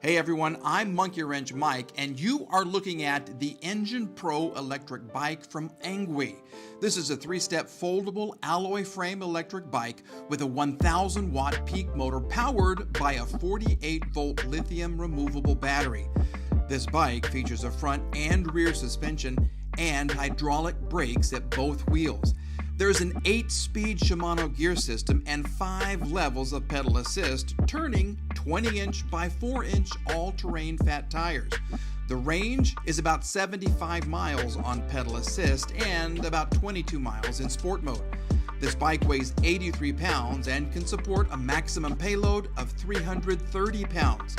Hey everyone, I'm Monkey Wrench Mike, and you are looking at the Engine Pro electric bike from Engwe. This is a 3-step foldable alloy frame electric bike with a 1,000 watt peak motor powered by a 48 volt lithium removable battery. This bike features a front and rear suspension and hydraulic brakes at both wheels. There's an 8-speed Shimano gear system and 5 levels of pedal assist, turning 20-inch by 4-inch all-terrain fat tires. The range is about 75 miles on pedal assist and about 22 miles in sport mode. This bike weighs 83 pounds and can support a maximum payload of 330 pounds.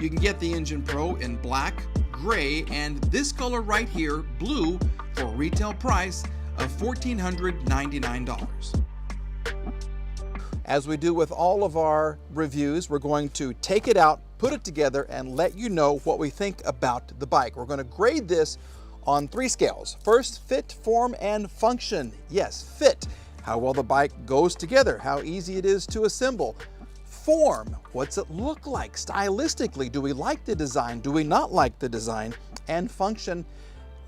You can get the Engine Pro in black, gray, and this color right here, blue, for a retail price of $1,499. As we do with all of our reviews, we're going to take it out, put it together, and let you know what we think about the bike. We're going to grade this on 3 scales. First, fit, form, and function. Yes, fit. How well the bike goes together, how easy it is to assemble. Form, what's it look like stylistically? Do we like the design? Do we not like the design? And function,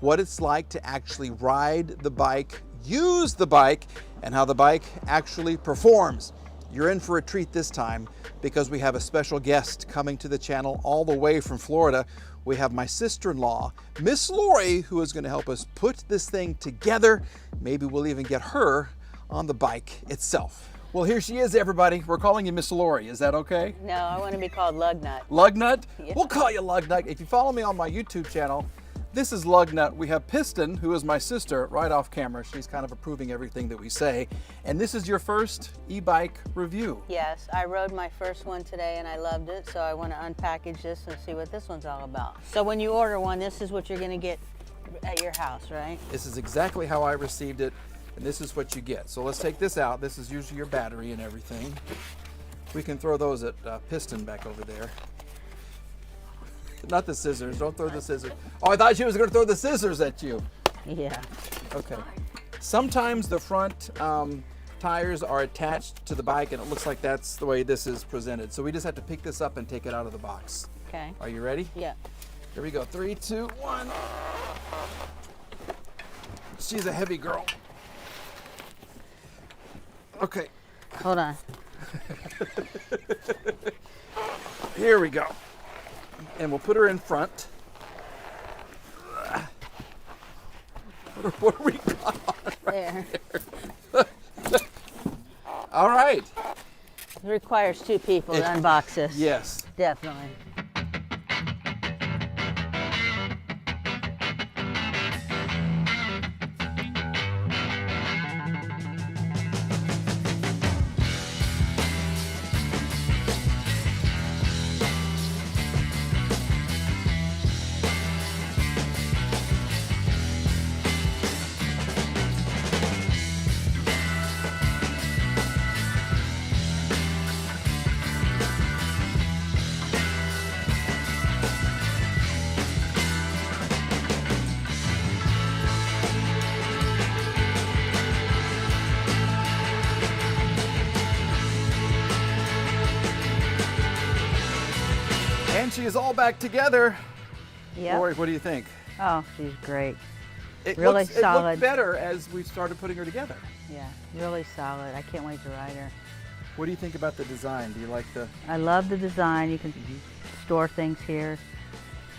what it's like to actually ride the bike, use the bike, and how the bike actually performs. You're in for a treat this time because we have a special guest coming to the channel all the way from Florida. We have my sister-in-law, Miss Lori, who is going to help us put this thing together. Maybe we'll even get her on the bike itself. Well, here she is, everybody. We're calling you Miss Lori. Is that okay? No, I want to be called Lugnut. Lugnut? Yeah. We'll call you Lugnut. If you follow me on my YouTube channel, this is Lugnut. We have Piston, who is my sister, right off camera. She's kind of approving everything that we say. And this is your first e-bike review. Yes, I rode my first one today and I loved it, so I want to unpackage this and see what this one's all about. So when you order one, this is what you're going to get at your house, right? This is exactly how I received it, and this is what you get. So let's take this out. This is usually your battery and everything. We can throw those at Piston back over there. Not the scissors, don't throw the scissors. Oh, I thought she was gonna throw the scissors at you. Yeah. Okay. Sometimes the front tires are attached to the bike and it looks like that's the way this is presented. So we just have to pick this up and take it out of the box. Okay. Are you ready? Yeah. Here we go, 3, 2, 1. She's a heavy girl. Okay. Hold on. Here we go. And we'll put her in front. What do we got on right There. All right. It requires 2 people to unbox this. Yes. Definitely. And she is all back together. Yeah. Lori, what do you think? Oh, she's great. It Really looks, It solid. looked better as we started putting her together. Yeah, really solid. I can't wait to ride her. What do you think about the design? Do you like the... I love the design. You can store things here.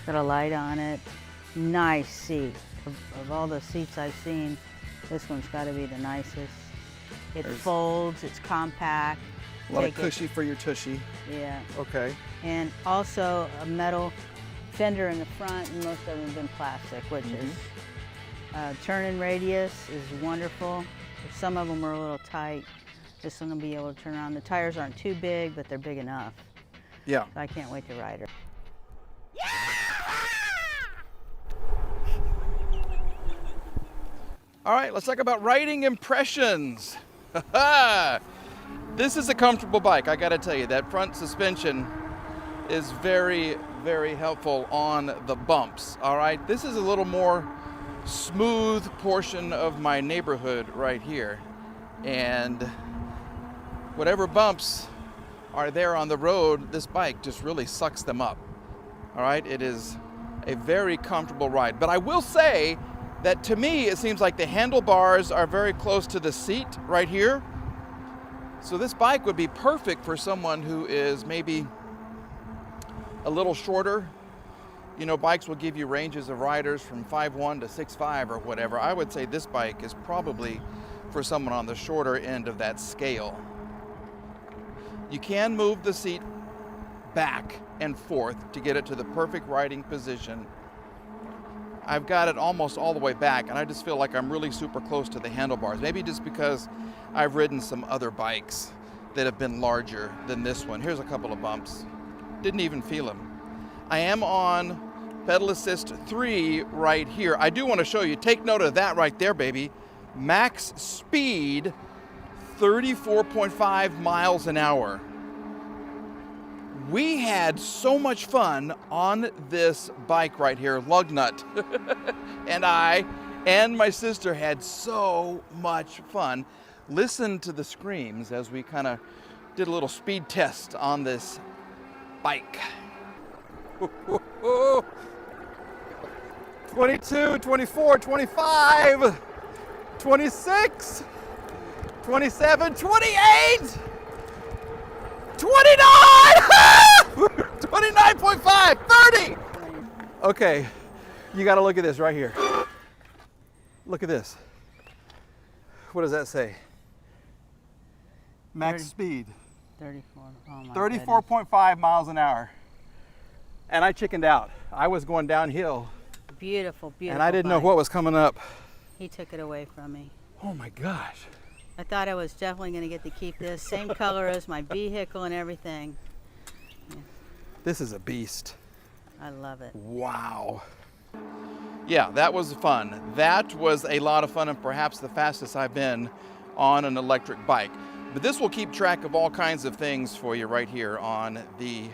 Got a light on it. Nice seat. Of all the seats I've seen, this one's got to be the nicest. It folds. It's compact. A lot of Take it- cushy for your tushy. Yeah. Okay. And also a metal fender in the front, and most of them have been plastic, which is turning radius is wonderful. Some of them are a little tight. This one will be able to turn around. The tires aren't too big, but they're big enough. Yeah. I can't wait to ride her. All right, let's talk about riding impressions. This is a comfortable bike, I gotta tell you. That front suspension is very, very helpful on the bumps, all right? This is a little more smooth portion of my neighborhood right here. And whatever bumps are there on the road, this bike just really sucks them up. All right, it is a very comfortable ride. But I will say that to me, it seems like the handlebars are very close to the seat right here. So this bike would be perfect for someone who is maybe a little shorter. You know, bikes will give you ranges of riders from 5'1" to 6'5" or whatever. I would say this bike is probably for someone on the shorter end of that scale. You can move the seat back and forth to get it to the perfect riding position. I've got it almost all the way back, and I just feel like I'm really super close to the handlebars. Maybe just because I've ridden some other bikes that have been larger than this one. Here's a couple of bumps. Didn't even feel them. I am on pedal assist 3 right here. I do want to show you, take note of that right there, baby. Max speed, 34.5 miles an hour. We had so much fun on this bike right here, Lugnut. And I and my sister had so much fun. Listen to the screams as we kind of did a little speed test on this bike. 22, 24, 25, 26, 27, 28, 29, 29.5, 30. Okay, you gotta look at this right here. Look at this. What does that say? Max speed. 34. Oh my 34.5 miles an hour. And I chickened out. I was going downhill. Beautiful, beautiful. And I didn't know bike. what was coming up. He took it away from me. Oh my gosh. I thought I was definitely going to get to keep this. Same color as my vehicle and everything. Yeah, This is a beast. I love it. Wow. Yeah, that was fun. That was a lot of fun and perhaps the fastest I've been on an electric bike. But this will keep track of all kinds of things for you right here on the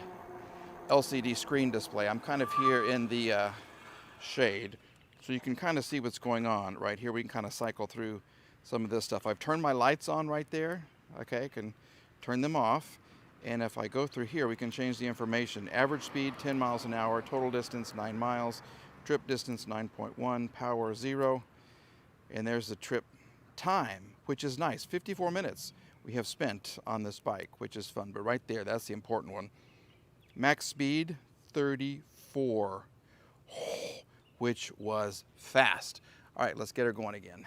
LCD screen display. I'm kind of here in the shade, so you can kind of see what's going on right here. We can kind of cycle through some of this stuff. I've turned my lights on right there. Okay, I can turn them off. And if I go through here, we can change the information. Average speed, 10 miles an hour. Total distance, 9 miles. Trip distance, 9.1. Power, 0. And there's the trip time, which is nice. 54 minutes we have spent on this bike, which is fun. But right there, that's the important one. Max speed, 34, which was fast. All right, let's get her going again.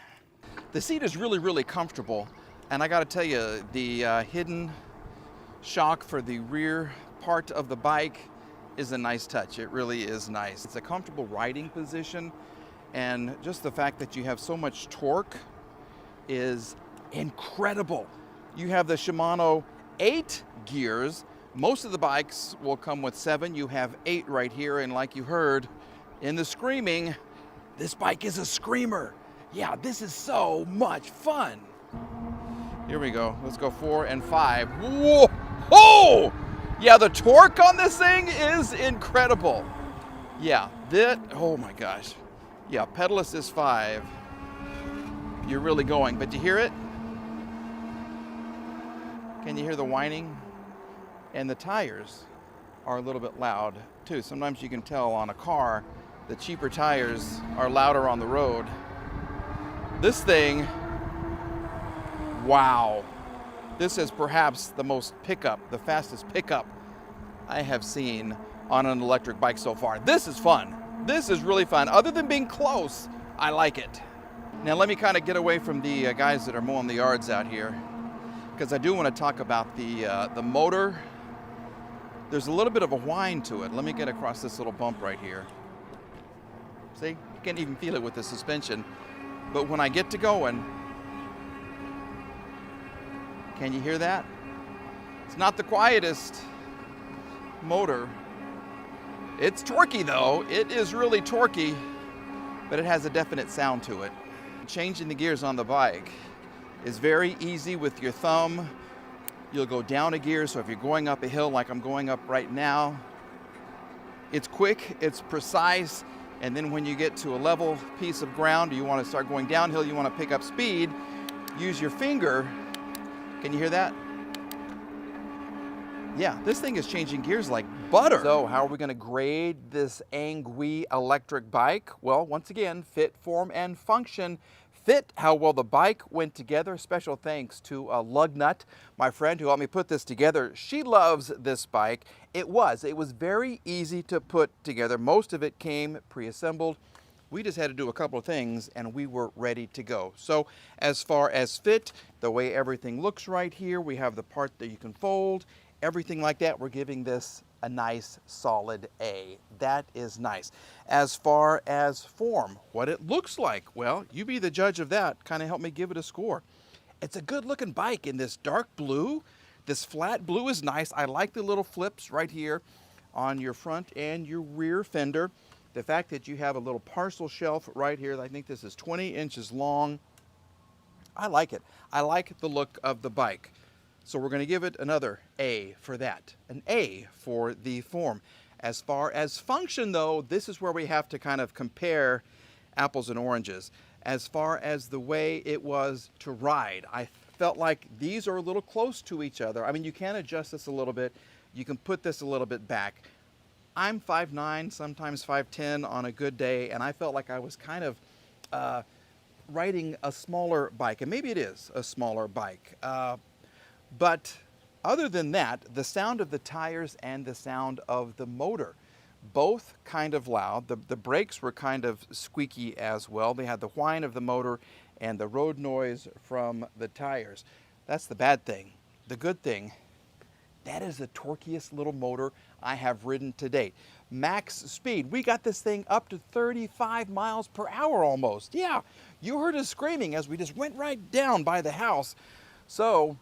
The seat is really, really comfortable. And I got to tell you, the hidden shock for the rear part of the bike is a nice touch. It really is nice. It's a comfortable riding position, and just the fact that you have so much torque is incredible. You have the Shimano 8 gears. Most of the bikes will come with 7. You have 8 right here, and like you heard in the screaming, this bike is a screamer. Yeah, this is so much fun. Here we go. Let's go 4 and 5. Whoa! Oh! Yeah, the torque on this thing is incredible. Yeah, oh my gosh. Yeah, pedal assist 5. You're really going, but you hear it? Can you hear the whining? And the tires are a little bit loud too. Sometimes you can tell on a car the cheaper tires are louder on the road. This thing, wow. This is perhaps the most pickup, the fastest pickup I have seen on an electric bike so far. This is fun. This is really fun. Other than being close, I like it. Now let me kind of get away from the guys that are mowing the yards out here, because I do want to talk about the motor. There's a little bit of a whine to it. Let me get across this little bump right here. See, you can't even feel it with the suspension. But when I get to going, can you hear that? It's not the quietest motor. It's torquey though. It is really torquey, but it has a definite sound to it. Changing the gears on the bike is very easy with your thumb. You'll go down a gear, so if you're going up a hill like I'm going up right now, it's quick, it's precise, and then when you get to a level piece of ground, you want to start going downhill, you want to pick up speed, use your finger. Can you hear that? Yeah, this thing is changing gears like butter. So how are we going to grade this Engwe electric bike? Well, once again, fit, form, and function. Fit, how well the bike went together. Special thanks to Lugnut, my friend who helped me put this together. She loves this bike. It was very easy to put together. Most of it came pre-assembled. We just had to do a couple of things and we were ready to go. So as far as fit, the way everything looks right here, we have the part that you can fold, everything like that, we're giving this a nice solid A. That is nice. As far as form, what it looks like, well, you be the judge of that. Kind of help me give it a score. It's a good looking bike in this dark blue. This flat blue is nice. I like the little flips right here on your front and your rear fender. The fact that you have a little parcel shelf right here, I think this is 20 inches long. I like it. I like the look of the bike. So we're going to give it another A for that, an A for the form. As far as function though, this is where we have to kind of compare apples and oranges. As far as the way it was to ride, I felt like these are a little close to each other. I mean, you can adjust this a little bit. You can put this a little bit back. I'm 5'9", sometimes 5'10" on a good day, and I felt like I was kind of riding a smaller bike, and maybe it is a smaller bike. But other than that, the sound of the tires and the sound of the motor, both kind of loud. The brakes were kind of squeaky as well. They had the whine of the motor and the road noise from the tires. That's the bad thing. The good thing, that is the torquiest little motor I have ridden to date. Max speed, we got this thing up to 35 miles per hour almost. Yeah, you heard us screaming as we just went right down by the house. So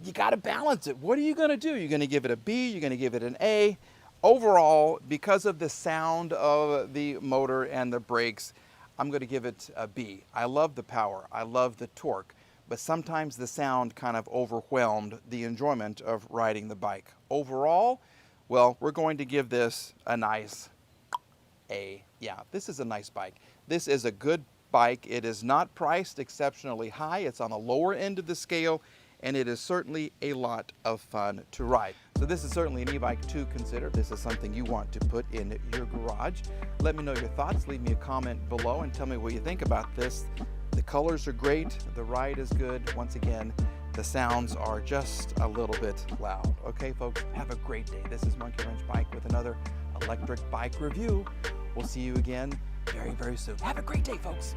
you got to balance it. What are you going to do? You're going to give it a B, you're going to give it an A. Overall, because of the sound of the motor and the brakes, I'm going to give it a B. I love the power, I love the torque, but sometimes the sound kind of overwhelmed the enjoyment of riding the bike. Overall, well, we're going to give this a nice A. Yeah, this is a nice bike. This is a good bike. It is not priced exceptionally high. It's on the lower end of the scale, and it is certainly a lot of fun to ride. So this is certainly an e-bike to consider. This is something you want to put in your garage. Let me know your thoughts. Leave me a comment below and tell me what you think about this. The colors are great. The ride is good. Once again, the sounds are just a little bit loud. Okay, folks, have a great day. This is Monkey Wrench Bike with another electric bike review. We'll see you again very, very soon. Have a great day, folks.